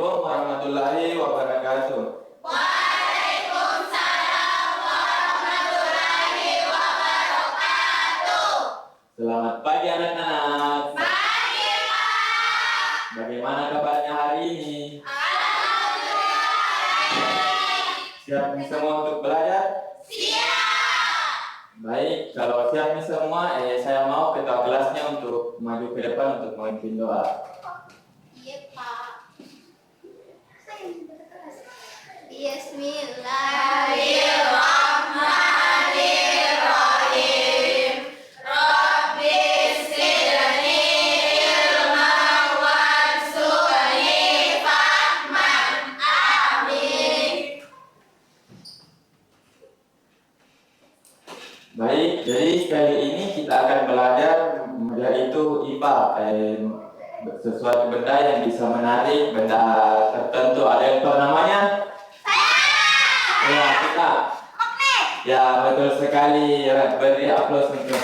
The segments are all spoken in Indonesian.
Assalamualaikum warahmatullahi wabarakatuh. Waalaikumsalam warahmatullahi wabarakatuh. Selamat pagi anak-anak. Pagi, Pak. Bagaimana kabarnya hari ini? Alhamdulillah. Siap semua untuk belajar? Siap. Baik, kalau siap semua, saya mau ketua kelasnya untuk maju ke depan untuk memimpin doa. Iya, Pak. Bismillahirrahmanirrahim. Rabbi zidni ilman warzuqni fahman. Amin. Baik, jadi kali ini kita akan belajar yaitu IPA, sesuatu benda yang bisa menarik, benda tertentu. Ada yang tahu namanya? Ya, kita. Ya, betul sekali. Beri aplaus untuk.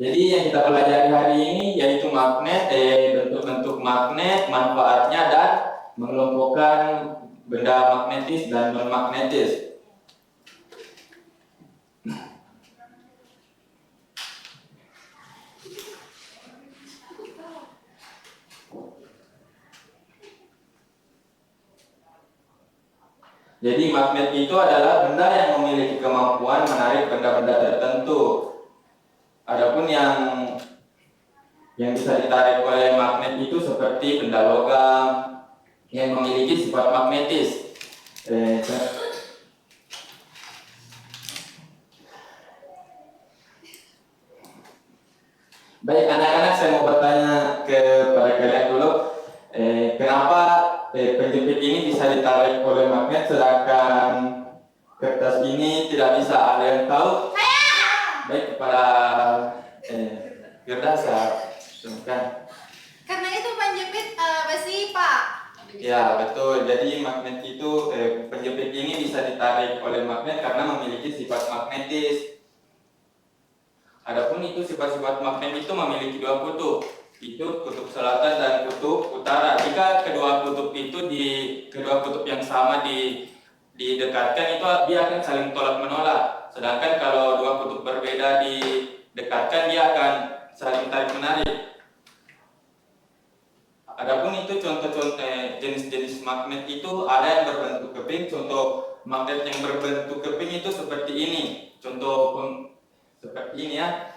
Jadi yang kita pelajari hari ini yaitu magnet, bentuk-bentuk magnet, manfaatnya dan mengelompokkan benda magnetis dan non magnetis. Jadi magnet itu adalah benda yang memiliki kemampuan menarik benda-benda tertentu. Adapun yang bisa ditarik oleh magnet itu seperti benda logam yang memiliki sifat magnetis. Baik anak-anak, saya mau bertanya kepada kalian dulu, kenapa penjepit ini bisa ditarik oleh magnet sedangkan kertas ini tidak bisa? Ada yang tahu? Baik, kepada Firda saya tunjukkan. Karena itu penjepit besi, Pak. Ya betul, jadi magnet itu penjepit ini bisa ditarik oleh magnet karena memiliki sifat magnetis. Adapun itu sifat-sifat magnet itu memiliki dua kutub, itu kutub selatan dan kutub utara. Jika kedua kutub yang sama didekatkan, itu dia akan saling tolak menolak. Sedangkan kalau dua kutub berbeda didekatkan, dia akan saling tarik menarik. Adapun itu contoh-contoh jenis-jenis magnet itu ada yang berbentuk keping. Contoh magnet yang berbentuk keping itu seperti ini. Contoh seperti ini ya.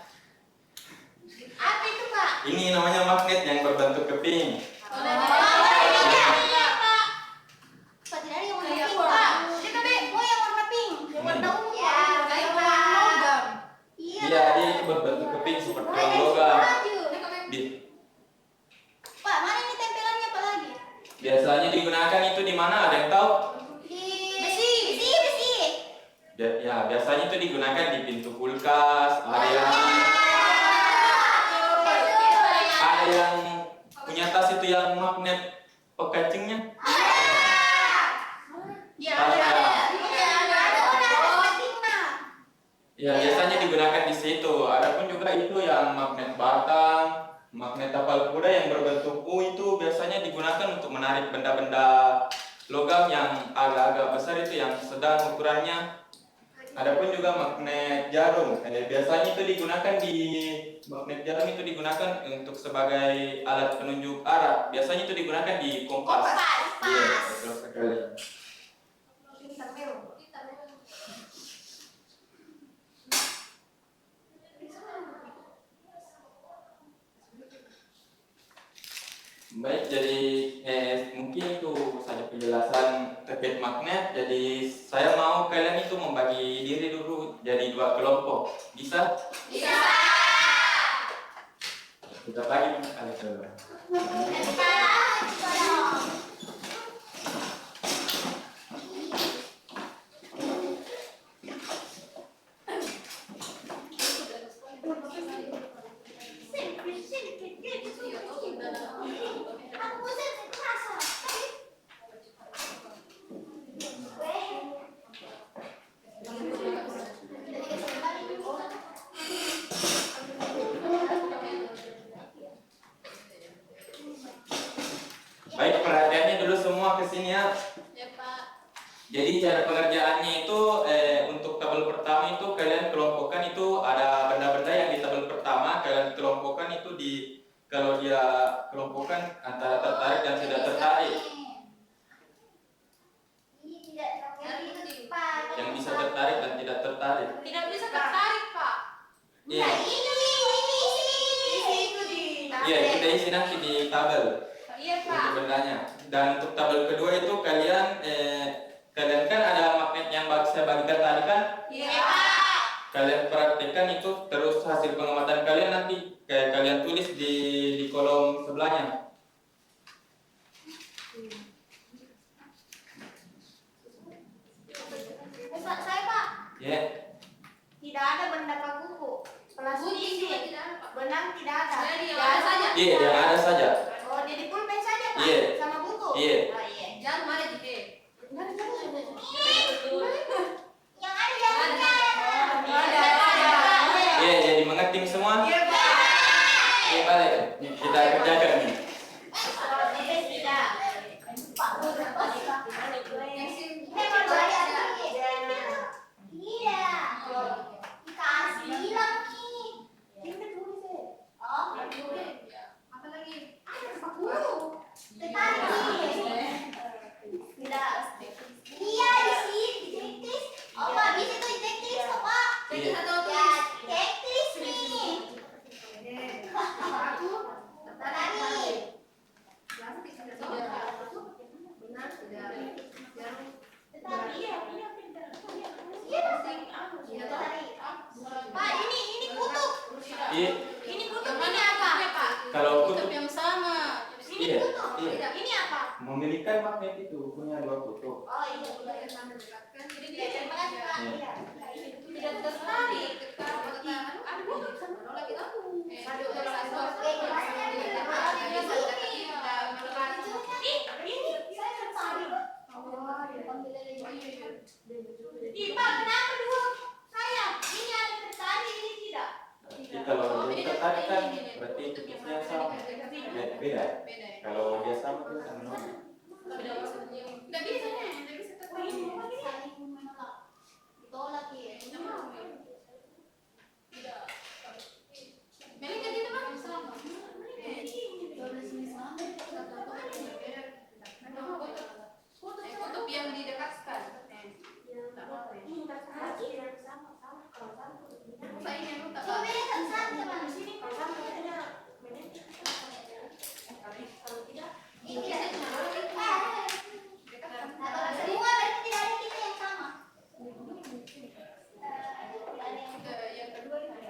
Apa itu, Pak? Ini namanya magnet yang berbentuk keping. Iya, dia itu berbentuk keping seperti logam. Pak, mana ini tempelannya, Pak, lagi? Biasanya digunakan itu di mana? Ada yang tahu? Besi. Ya, biasanya itu digunakan di pintu kulkas. Ada yang punya tas itu yang magnet pekancingnya. Ya, biasanya digunakan di situ. Adapun juga itu yang magnet batang, magnet tapal kuda yang berbentuk U itu biasanya digunakan untuk menarik benda-benda logam yang agak-agak besar, itu yang sedang ukurannya. Adapun juga magnet jarum, biasanya itu digunakan untuk sebagai alat penunjuk arah. Biasanya itu digunakan di kompas. Iya, betul sekali. Baik, jadi mungkin itu saja penjelasan terkait magnet. Jadi saya mau kalian itu membagi diri dulu jadi dua kelompok. Bisa? Bisa. Kita bagi kali dulu. Baik, perhatiannya dulu semua ke sini ya. Ya, Pak. Jadi cara pengerjaannya itu untuk tabel pertama itu kalian kelompokkan, itu ada benda-benda yang di tabel pertama kalian kelompokkan itu di, kalau dia kelompokkan antara tertarik dan tidak tertarik. Yang bisa tertarik dan tidak tertarik. Tidak bisa tertarik, Pak. Iya. Itu di Iya, kita isi nanti di tabel Iya, Pak. untuk bendanya. Dan untuk tabel kedua itu kalian kalian kan ada magnet yang saya bagikan tadi kan? Iya, Pak. Kalian praktekkan itu, terus hasil pengamatan kalian nanti kayak kalian tulis di kolom sebelahnya. Pak, saya, Pak. Ya. Tidak ada benda pakuku. Plastik ini. Benang tidak ada. Jadi, Ya, ada saja. Iya, yang ada saja. Oh, jadi pulpen saja, Pak. Iya. Sama buku. Iya. Oh, iya. Jangan ada di sini. Yang ada jamurnya. Iya, jadi mengetim semua. Iya, Pak. Iya, balik. Nih, kita kerjakan nih. Tidak. Pak, Yang sini. Apa lagi? Jadi satu tulis. Aku tertarik. Yang tidak tahu. Benar tidak. Pak, ini kutub. Iya. Ini kutub, ini apa? Pak? Kalau Kutub kutub, yang sama. Ini Iya, kutub. iya. Ini apa? memiliki magnet itu punya dua kutub. Oh, iya. Yang sama dekatkan. Jadi Iya, terima kasih, Pak. Iya. Tidak tertarik. Ada kutub sama lagi tahu. Ini saya tertarik. Ih, Pak, kenapa dua saya? Ini ada tertarik, ini tidak. Jadi kalau dia tertarik kan berarti kutubnya sama. Beda. Kalau dia sama itu sama nol. Nggak bisa nih, nggak bisa Oh, ini ketemu. saling menolak. Ditolak ya. Meli kan itu kan sama. Kutub yang didekatkan. Apa ini yang tak Coba beda sama teman di sini. Ini tidak. Semua berarti tidak ada kita yang sama. yang kedua ini.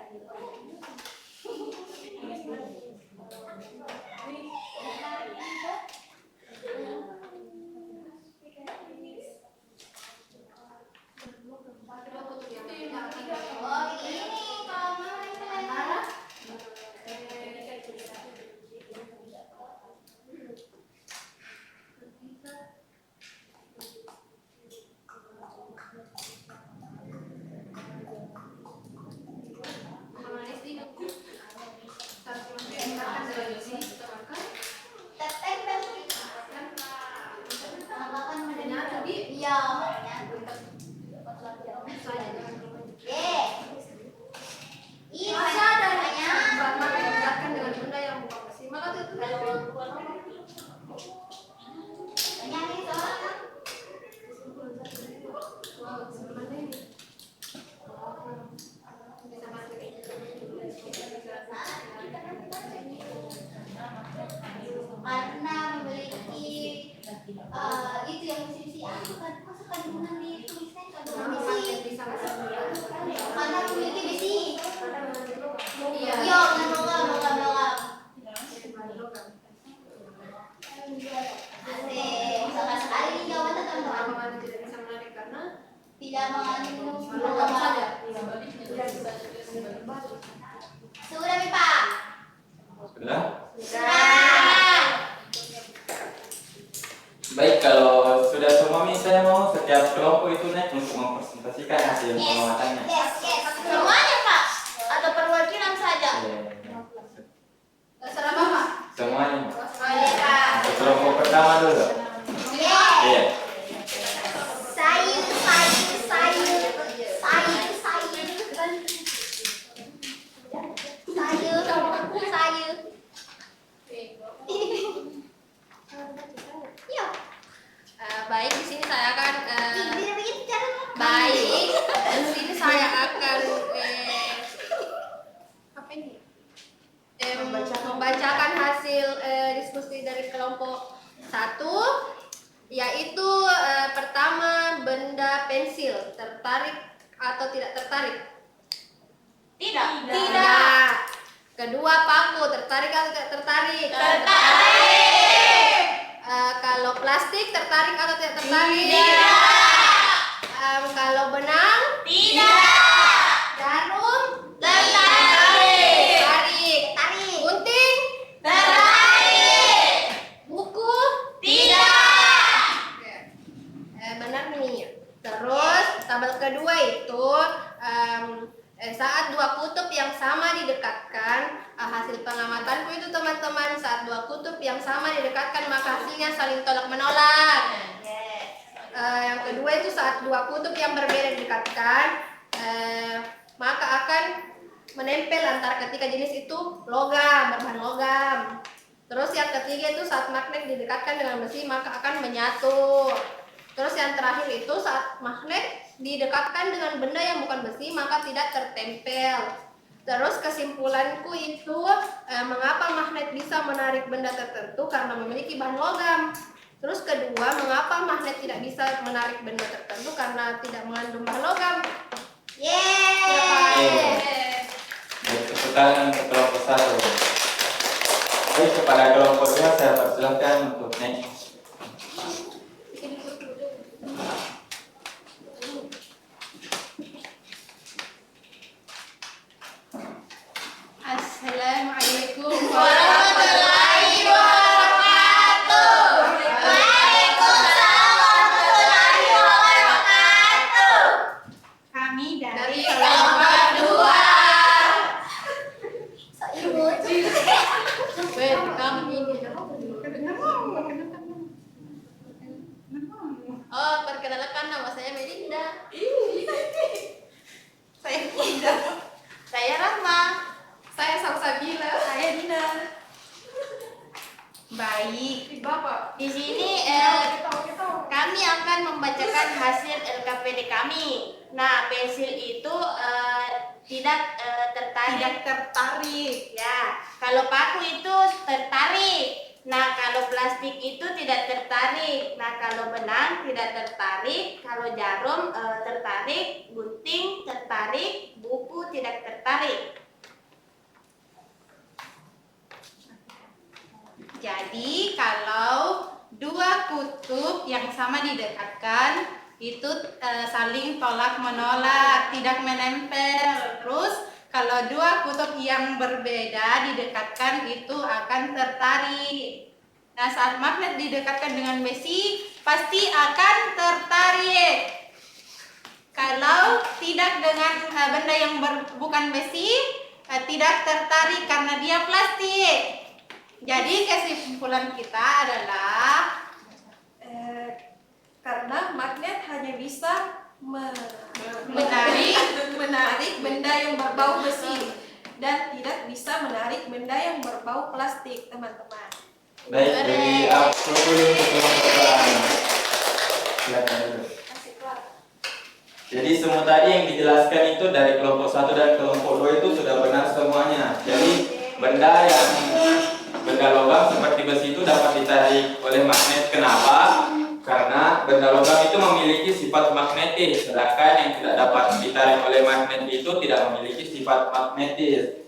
Oh, ini kalau mau itu antara. Tertempel. Tambahkan mendengar tadi. Iya. Ini Masih ada namanya. maka didekatkan dengan benda yang bukan besi. Maka itu Banyak itu soalnya. Karena memiliki itu yang mesti aku kan masuk kandungan di tulisan kandungan besi. Karena memiliki besi. Iya, dengan logam. Asik, sangat sekali nih jawabannya teman-teman. Tidak mengandung logam saja. Sudah nih Pak. Sudah? Sudah. Baik, kalau sudah semua nih, saya mau setiap kelompok itu naik untuk mempresentasikan hasil pengamatannya. Yes. Semuanya Pak. Atau perwakilan saja. Iya. terserah Bapak. Semuanya. Oh iya Pak. Untuk kelompok pertama dulu. Yeah. Iya. Sayur, sayur, sayur, sayur, sayur, sayur, sayur. Iya. Baik, di sini saya akan Gini begitu cara. baik. Di sini saya akan apa ini? Membacakan hasil diskusi dari kelompok 1, yaitu pertama, benda pensil, tertarik atau tidak tertarik? Tidak. Tidak. Kedua, paku, tertarik atau tidak tertarik? Tertarik. Kalau plastik, tertarik atau tidak tertarik? Tidak. Kalau benang? Tidak. Jarum? Tertarik. Tarik. Tarik. Gunting? Tertarik. Buku? Tidak. Benar nih. Terus tabel kedua itu saat dua kutub yang sama didekatkan, hasil pengamatanku itu teman-teman, saat dua kutub yang sama didekatkan maka hasilnya saling tolak menolak. Yang kedua itu saat dua kutub yang berbeda didekatkan, maka akan menempel antara ketiga jenis itu logam, berbahan logam. Terus yang ketiga itu saat magnet didekatkan dengan besi maka akan menyatu. Terus yang terakhir itu saat magnet didekatkan dengan benda yang bukan besi maka tidak tertempel. Terus kesimpulanku itu mengapa magnet bisa menarik benda tertentu karena memiliki bahan logam. Terus kedua, mengapa magnet tidak bisa menarik benda tertentu karena tidak mengandung bahan logam. Yeay. Baik, tepuk tangan untuk kelompok 1. Baik, kepada kelompok 2 saya persilahkan untuk next. Assalamualaikum Warahmatullahi wabarakatuh. Waalaikumsalam warahmatullahi wabarakatuh. Kami dari Kelompok 2. Perkenalkan nama saya Melinda. Saya Linda. Saya Rahma. Saya Salsabila. Saya Dina. Baik. Bapak. Di sini kami akan membacakan hasil LKPD kami. Nah, pensil itu tidak tertarik. Tidak tertarik. Ya, kalau paku itu tertarik. Nah, kalau plastik itu tidak tertarik. Nah, kalau benang tidak tertarik. Kalau jarum tertarik. Gunting tertarik. Buku tidak tertarik. Jadi kalau dua kutub yang sama didekatkan itu saling tolak menolak, tidak menempel. Terus kalau dua kutub yang berbeda didekatkan itu akan tertarik. Nah, saat magnet didekatkan dengan besi pasti akan tertarik. Kalau tidak dengan benda yang bukan besi tidak tertarik karena dia plastik. Jadi kesimpulan kita adalah karena magnet hanya bisa menarik benda yang berbau besi dan tidak bisa menarik benda yang berbau plastik, teman-teman. Baik, beri aplaus dulu untuk kelompok pertama. Silakan dulu. Jadi semua tadi yang dijelaskan itu dari kelompok 1 dan kelompok 2 itu sudah benar semuanya. Jadi benda logam seperti besi itu dapat ditarik oleh magnet. Kenapa? Karena benda logam itu memiliki sifat magnetis, sedangkan yang tidak dapat ditarik oleh magnet itu tidak memiliki sifat magnetis.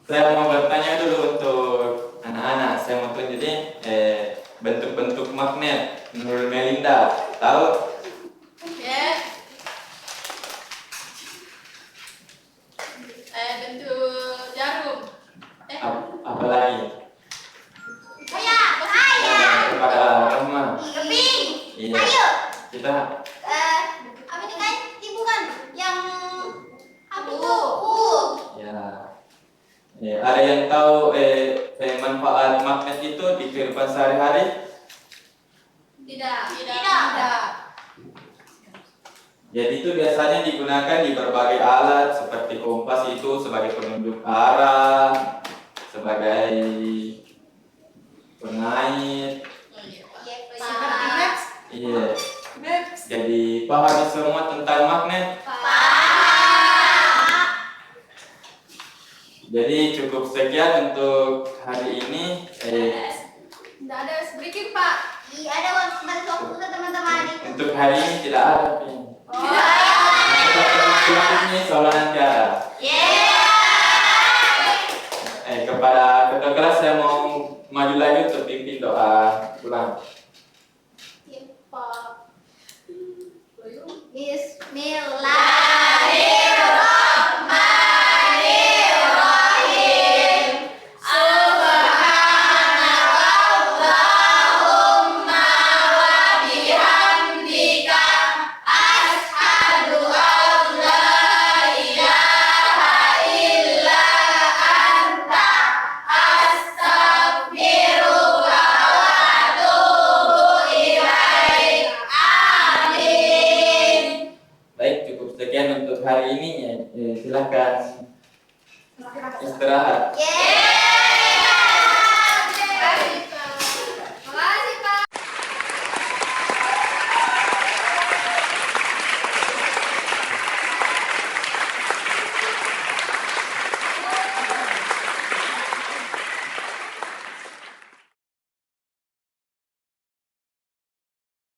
Saya mau bertanya dulu untuk anak-anak. Saya mau tunjukin bentuk-bentuk magnet menurut Melinda. Tahu? Ya. Bentuk jarum. Apa lagi? Saya. Kepada Rahma. Keping. Iya. Ayo. Kita Apa ini kan? Ibu kan yang apa itu? ya. Ada yang tahu manfaat magnet itu di kehidupan sehari-hari? Tidak. Jadi itu biasanya digunakan di berbagai alat seperti kompas itu sebagai penunjuk arah, sebagai pengait. Seperti maps. Iya. Maps. Jadi pahami semua tentang magnet. Jadi cukup sekian untuk hari ini. Tidak ada sedikit Pak. Iya, ada waktu teman-teman itu. Untuk hari ini tidak ada. Pin. Ini soal nanti ada. Kepada ketua kelas saya mau maju lagi untuk pimpin doa pulang. Bismillahirrahmanirrahim. Subhanallahumma wa bihamdika asyhadu an la ilaha illa anta astaghfiruka wa atubu ilaik. Amin. Baik, cukup sekian untuk hari ini ya. Silahkan istirahat. Yeay.